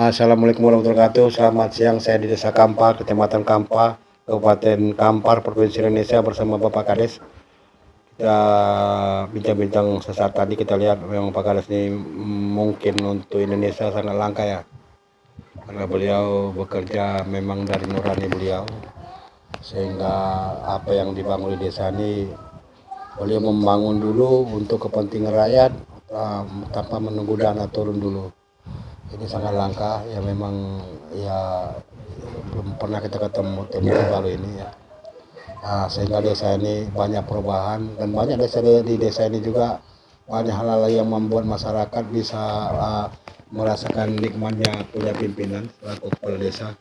Assalamualaikum warahmatullahi wabarakatuh. Selamat siang, saya di Desa Kampar, Kecamatan Kampar, Kabupaten Kampar, Provinsi Indonesia bersama Bapak Kades. Kita bincang-bincang sesaat tadi kita lihat memang Pak Kades ini mungkin untuk Indonesia sangat langka ya. Karena beliau bekerja memang dari nurani beliau. Sehingga apa yang dibangun di desa ini beliau membangun dulu untuk kepentingan rakyat tanpa menunggu dana turun dulu. Ini sangat langka ya, memang ya belum pernah kita ketemu baru ini ya. Sehingga desa ini banyak perubahan dan banyak desa di desa ini juga banyak hal-hal yang membuat masyarakat bisa merasakan nikmatnya punya pimpinan selaku kepala desa,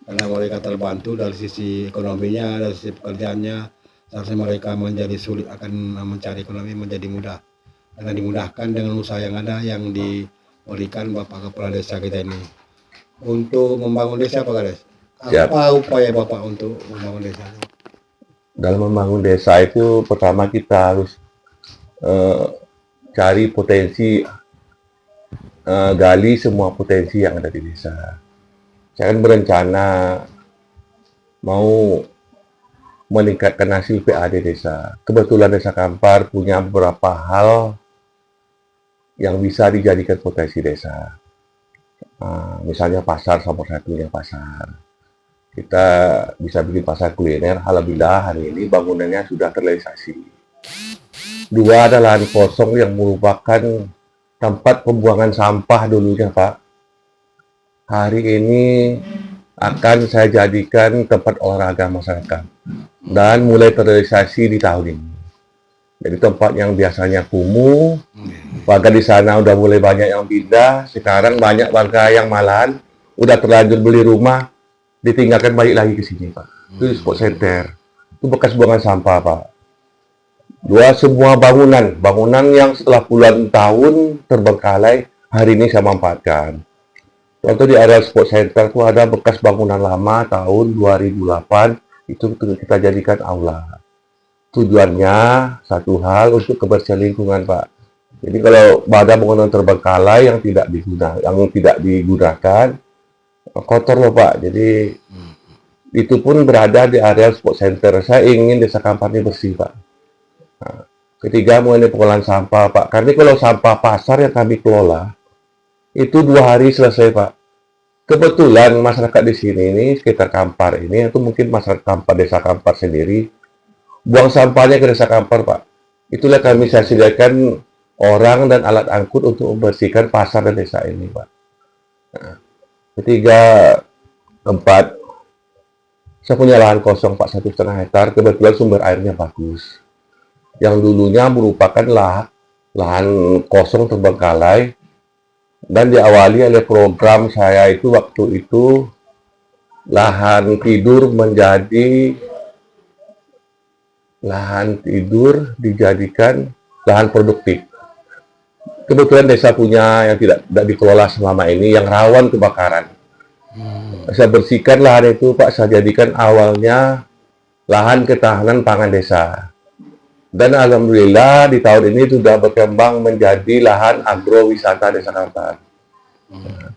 karena mereka terbantu dari sisi ekonominya, dari sisi pekerjaannya. Seharusnya mereka menjadi sulit akan mencari ekonomi menjadi mudah karena dimudahkan dengan usaha yang ada yang diberikan Bapak Kepala Desa kita ini untuk membangun desa. Pak Kades, apa upaya Bapak untuk membangun desa? Dalam membangun desa itu pertama kita harus cari potensi, gali semua potensi yang ada di desa. Saya kan berencana mau meningkatkan hasil PAD desa. Kebetulan Desa Kampar punya beberapa hal yang bisa dijadikan potensi desa. Misalnya pasar, salah satunya pasar. Kita bisa bikin pasar kuliner. Alhamdulillah hari ini bangunannya sudah terrealisasi. Dua ada lahan kosong yang merupakan tempat pembuangan sampah dulunya, Pak. Hari ini akan saya jadikan tempat olahraga masyarakat dan mulai terrealisasi di tahun ini. Jadi tempat yang biasanya kumuh, warga di sana udah mulai banyak yang pindah. Sekarang banyak warga yang malahan udah terlanjur beli rumah, ditinggalkan balik lagi ke sini, Pak. Itu sport center. Itu bekas buangan sampah, Pak. Semua bangunan yang setelah puluhan tahun terbengkalai, hari ini saya manfaatkan. Contoh di area sport center itu ada bekas bangunan lama tahun 2008, itu kita jadikan aula. Tujuannya satu hal untuk kebersihan lingkungan, Pak. Jadi kalau ada bangunan terbengkalai yang tidak digunakan, kotor loh, Pak. Jadi itu pun berada di area sport center. Saya ingin Desa Kampar ini bersih, Pak. Ketiga, mengenai pengolahan sampah, Pak. Kami kalau sampah pasar yang kami kelola, itu 2 hari selesai, Pak. Kebetulan masyarakat di sini ini, sekitar Kampar ini, atau mungkin masyarakat Kampar, Desa Kampar sendiri, buang sampahnya ke Desa Kampar, Pak. Itulah kami saya sediakan orang dan alat angkut untuk membersihkan pasar dan desa ini, Pak. Ketiga, keempat, saya punya lahan kosong, Pak, 1,5 hektar. Kebetulan sumber airnya bagus. Yang dulunya merupakan lahan kosong terbengkalai dan diawali oleh program saya itu waktu itu lahan tidur dijadikan lahan produktif. Kebetulan desa punya yang tidak dikelola selama ini yang rawan kebakaran. Saya bersihkan lahan itu, Pak, saya jadikan awalnya lahan ketahanan pangan desa. Dan alhamdulillah di tahun ini sudah berkembang menjadi lahan agrowisata Desa Kampar.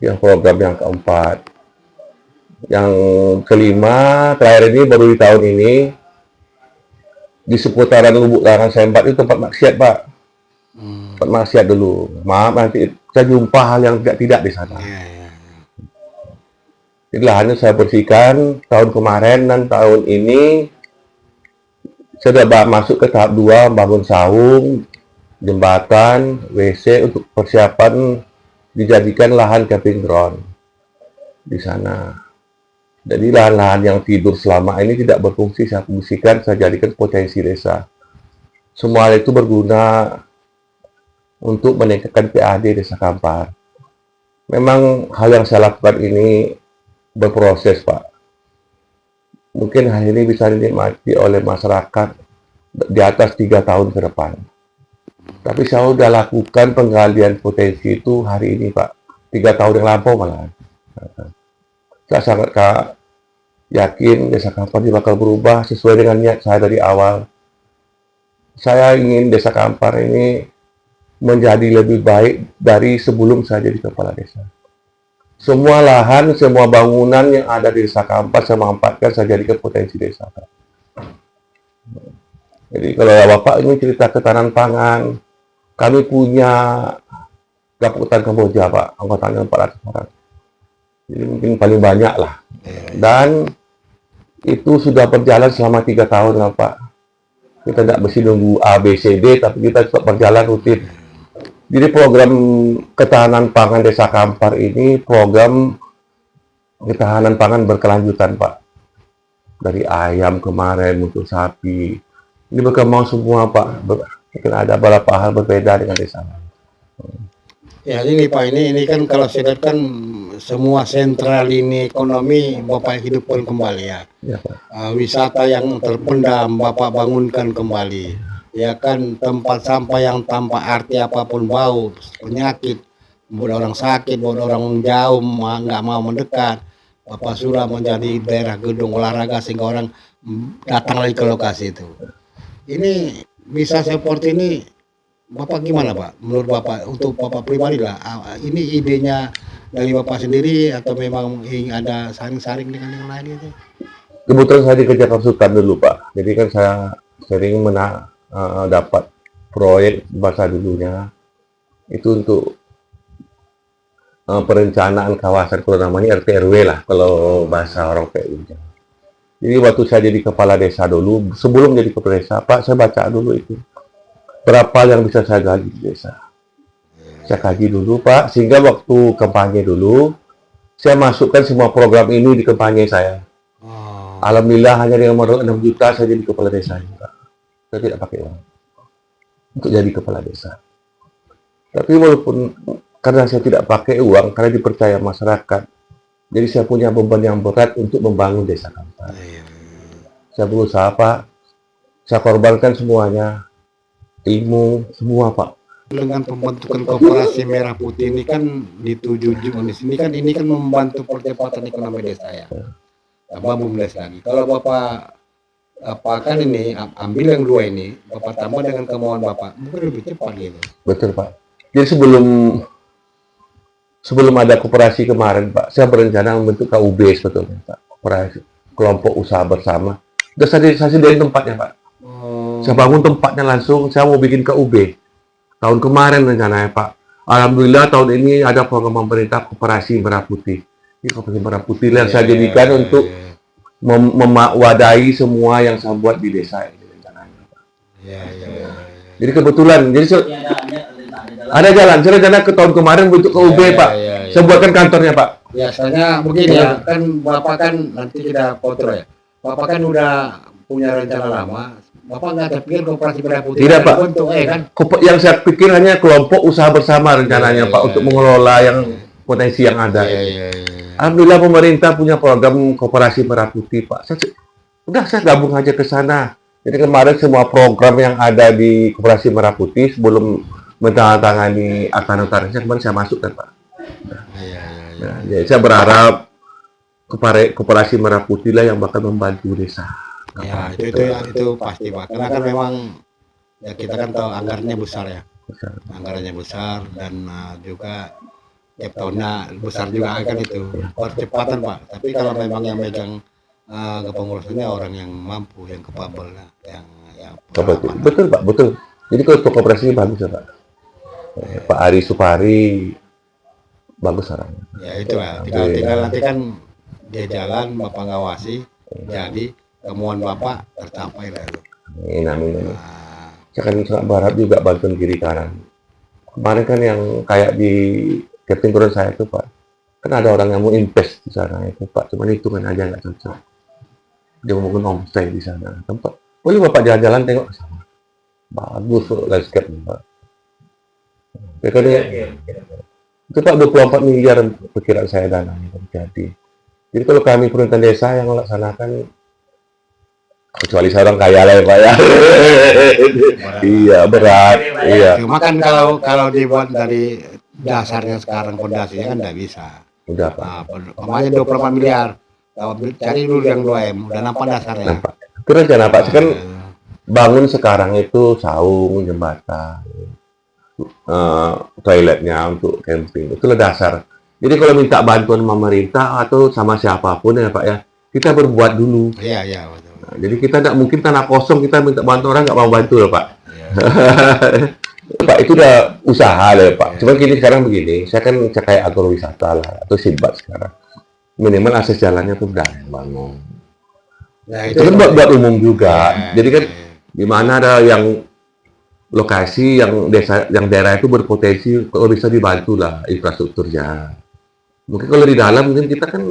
Yang program yang keempat. Yang kelima, terakhir ini baru di tahun ini, di seputaran Lubuk Larangan Sempat itu tempat maksiat, Pak. Tempat maksiat dulu. Maaf, nanti saya jumpa hal yang tidak di sana. Jadi lahannya saya bersihkan tahun kemarin dan tahun ini saya sudah masuk ke tahap 2, bangun saung, jembatan, WC untuk persiapan dijadikan lahan camping ground di sana. Jadi lahan-lahan yang tidur selama ini tidak berfungsi, saya fungsikan, saya jadikan potensi desa. Semua hal itu berguna untuk meningkatkan PAD Desa Kampar. Memang hal yang saya lakukan ini berproses, Pak. Mungkin hal ini bisa dinikmati oleh masyarakat di atas 3 tahun ke depan. Tapi saya sudah lakukan penggalian potensi itu hari ini, Pak. 3 tahun yang lampau malah. Saya sangat yakin Desa Kampar ini bakal berubah sesuai dengan niat saya dari awal. Saya ingin Desa Kampar ini menjadi lebih baik dari sebelum saya jadi kepala desa. semua lahan, semua bangunan yang ada di Desa Kampar saya manfaatkan, saya jadikan potensi desa, Pak. Jadi kalau Bapak ini cerita ketahanan pangan, kami punya Gapuk Hutan Kamboja, Pak, anggotanya 400 orang. Jadi mungkin paling banyak lah. Dan itu sudah berjalan selama 3 tahun lah, Pak. Kita tidak mesti nunggu A, B, C, D, tapi kita tetap berjalan rutin. Jadi program ketahanan pangan Desa Kampar ini program ketahanan pangan berkelanjutan, Pak. Dari ayam kemarin untuk sapi. Ini berkembang semua, Pak. Mungkin ada beberapa hal berbeda dengan desa. Ya ini Pak, ini kan kalau saya lihat kan semua sentral ini ekonomi Bapak hidupkan kembali ya. Ya, Pak. Wisata yang terpendam Bapak bangunkan kembali. Ya kan tempat sampah yang tanpa arti apapun bau, penyakit, buat orang sakit, buat orang jauh nggak mau mendekat. Bapak sudah menjadi daerah gedung olahraga sehingga orang datang lagi ke lokasi itu. Ini bisa seperti ini, Bapak gimana Pak? Menurut Bapak, untuk Bapak pribadi lah, ini idenya dari Bapak sendiri atau memang ada saring-saring dengan yang lain itu? Kebetulan saya dikejar Sultan dulu, Pak. Jadi kan saya sering dapat proyek bahasa dulunya itu untuk perencanaan kawasan, kalau namanya RT RW lah kalau bahasa orang PU. Jadi waktu saya jadi kepala desa dulu, sebelum jadi kepala desa, Pak, saya baca dulu itu berapa yang bisa saya gali di desa. Saya kaji dulu, Pak, sehingga waktu kampanye dulu saya masukkan semua program ini di kampanye saya. Alhamdulillah hanya dengan modal 6 juta saya jadi kepala desa, Pak. Saya tidak pakai uang untuk jadi kepala desa. Tapi walaupun karena saya tidak pakai uang, karena dipercaya masyarakat, jadi saya punya beban yang berat untuk membangun Desa Kampar. Saya berusaha, Pak. Saya korbankan semuanya, ilmu, semua, Pak. Dengan pembentukan koperasi Merah Putih ini kan dituju ini kan membantu percepatan ekonomi desa ya. Bapak memulai lagi. Kalau Bapak apakan ini ambil yang dua ini, Bapak tambah dengan kemauan Bapak, mungkin lebih cepat gitu. Betul, Pak. Jadi sebelum ada koperasi kemarin, Pak, saya berencana membentuk KUB sebetulnya, Pak. Koperasi kelompok usaha bersama. Sudah saya sediain tempatnya, Pak. Saya bangun tempatnya langsung, saya mau bikin KUB. Tahun kemarin rencananya, Pak. Alhamdulillah tahun ini ada program pemerintah Koperasi Merah Putih. Ini Koperasi Merah Putih yang saya jadikan untuk mewadai semua yang saya buat di desa ini rencananya, Pak. Jadi kebetulan, ada jalan. Saya rencana ke tahun kemarin bentuk KUB, Pak. Saya buatkan kantornya, Pak. Biasanya begini ya, kan Bapak kan nanti kita kontrol ya. Bapak kan udah punya rencana lama. Bapak nggak terpikir koperasi Merah Putih? Tidak, Pak. Bentuk, kan? Yang saya pikir hanya kelompok usaha bersama rencananya, Pak, untuk mengelola yang potensi yang ada. Alhamdulillah pemerintah punya program Koperasi Merah Putih, Pak. Saya gabung aja ke sana. Jadi kemarin semua program yang ada di Koperasi Merah Putih sebelum menandatangani akta notarisnya kemarin saya masukkan, Pak. Jadi saya berharap Koperasi Merah Putih lah yang bakal membantu desa. Ya, itu pasti, Pak. Karena kan memang ya kita kan tahu anggarannya besar ya. Anggarannya besar dan juga tiap tahunnya besar juga kan itu. Percepatan, Pak. Tapi kalau memang yang megang kepengurusannya orang yang mampu, yang capable, yang betul, Pak, betul. Jadi kalau koperasi ini bagus ya, Pak. Pak Ari Supari bagus orangnya. Ya itu lah. Tinggal nanti kan dia jalan, Bapak ngawasi, jadi kemauan Bapak tercapai lah itu. Amin. Saya kan sangat berharap juga bantuan kiri kanan. Kemarin kan yang kayak di Captain Turun saya itu, Pak, kan ada orang yang mau invest di sana itu, Pak, cuma hitungan aja nggak cocok. Dia mau bangun homestay di sana tempat. Boleh Bapak jalan-jalan tengok ke sana. Bagus landscape, Pak. Ya kan itu, Pak, 24 miliar perkiraan saya dananya terjadi. Jadi kalau kami pemerintahan desa yang melaksanakan, kecuali seorang kaya lah ya, Pak ya. Iya, berat. Iya. Cuma kan kalau dibuat dari dasarnya sekarang fondasinya kan nggak bisa. Udah, Pak. Pokoknya 24 miliar. Cari dulu yang 2M, udah nampak dasarnya. Pak. Itu rencana, Pak. Kan bangun sekarang itu saung, jembatan, toiletnya untuk camping. Itulah dasar. Jadi kalau minta bantuan pemerintah atau sama siapapun ya Pak ya, kita berbuat dulu. Iya, iya, betul. Nah, jadi kita tidak mungkin tanah kosong kita minta bantuan orang nggak mau bantu loh Pak. Iya. Pak itu udah usaha loh Pak. Cuman gini sekarang begini, saya kan kayak agrowisata lah atau Simbat sekarang. Minimal akses jalannya tuh udah bangun. Nah, Itu kan buat umum juga. Iya, Jadi kan iya. di mana ada yang lokasi yang desa, yang daerah itu berpotensi kalau bisa dibantu lah infrastrukturnya. Mungkin kalau di dalam mungkin kita kan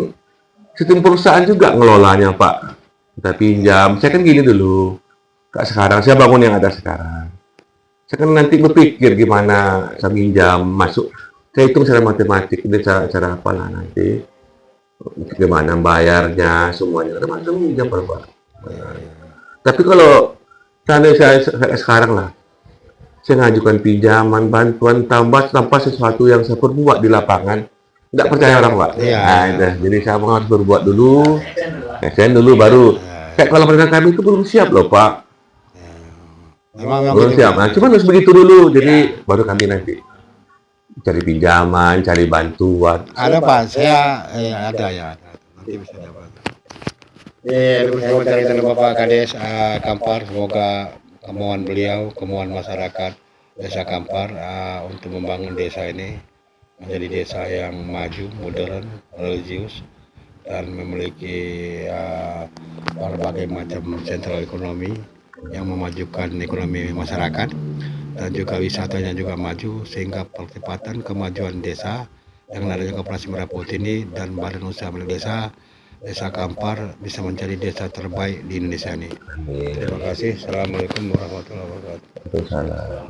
sistem perusahaan juga ngelolanya Pak. Kita pinjam. Saya kan gini dulu. Kak sekarang saya bangun yang ada sekarang. Saya kan nanti berpikir gimana saya minjam masuk. Saya hitung secara matematik dan cara apalah nanti. Gimana bayarnya semuanya. Kan masuk minjam berapa. Tapi kalau saya sekarang lah, saya ngajukan pinjaman, bantuan, tambah tanpa sesuatu yang saya perbuat di lapangan. Tidak percaya orang Pak. Iya, Nah, iya. itu. Jadi saya harus berbuat dulu. Saya dulu baru. Kayak kalau mereka kami itu belum siap loh Pak. Memang Belum gitu, siap. Pak. Nah, cuman harus begitu dulu. Jadi baru kami nanti cari pinjaman, cari bantuan. Ada Pak, saya ada ya. Nanti bisa dapat. Dulu saya mau cerita dengan Bapak Kades Kampar, semoga kemauan beliau, kemauan masyarakat Desa Kampar untuk membangun desa ini menjadi desa yang maju, modern, religius, dan memiliki berbagai macam sentral ekonomi yang memajukan ekonomi masyarakat dan juga wisatanya juga maju sehingga percepatan kemajuan desa dengan adanya Koperasi Merah Putih ini dan Badan Usaha Milik Desa Kampar bisa menjadi desa terbaik di Indonesia ini. Terima kasih. Assalamualaikum warahmatullahi wabarakatuh. Itu salah.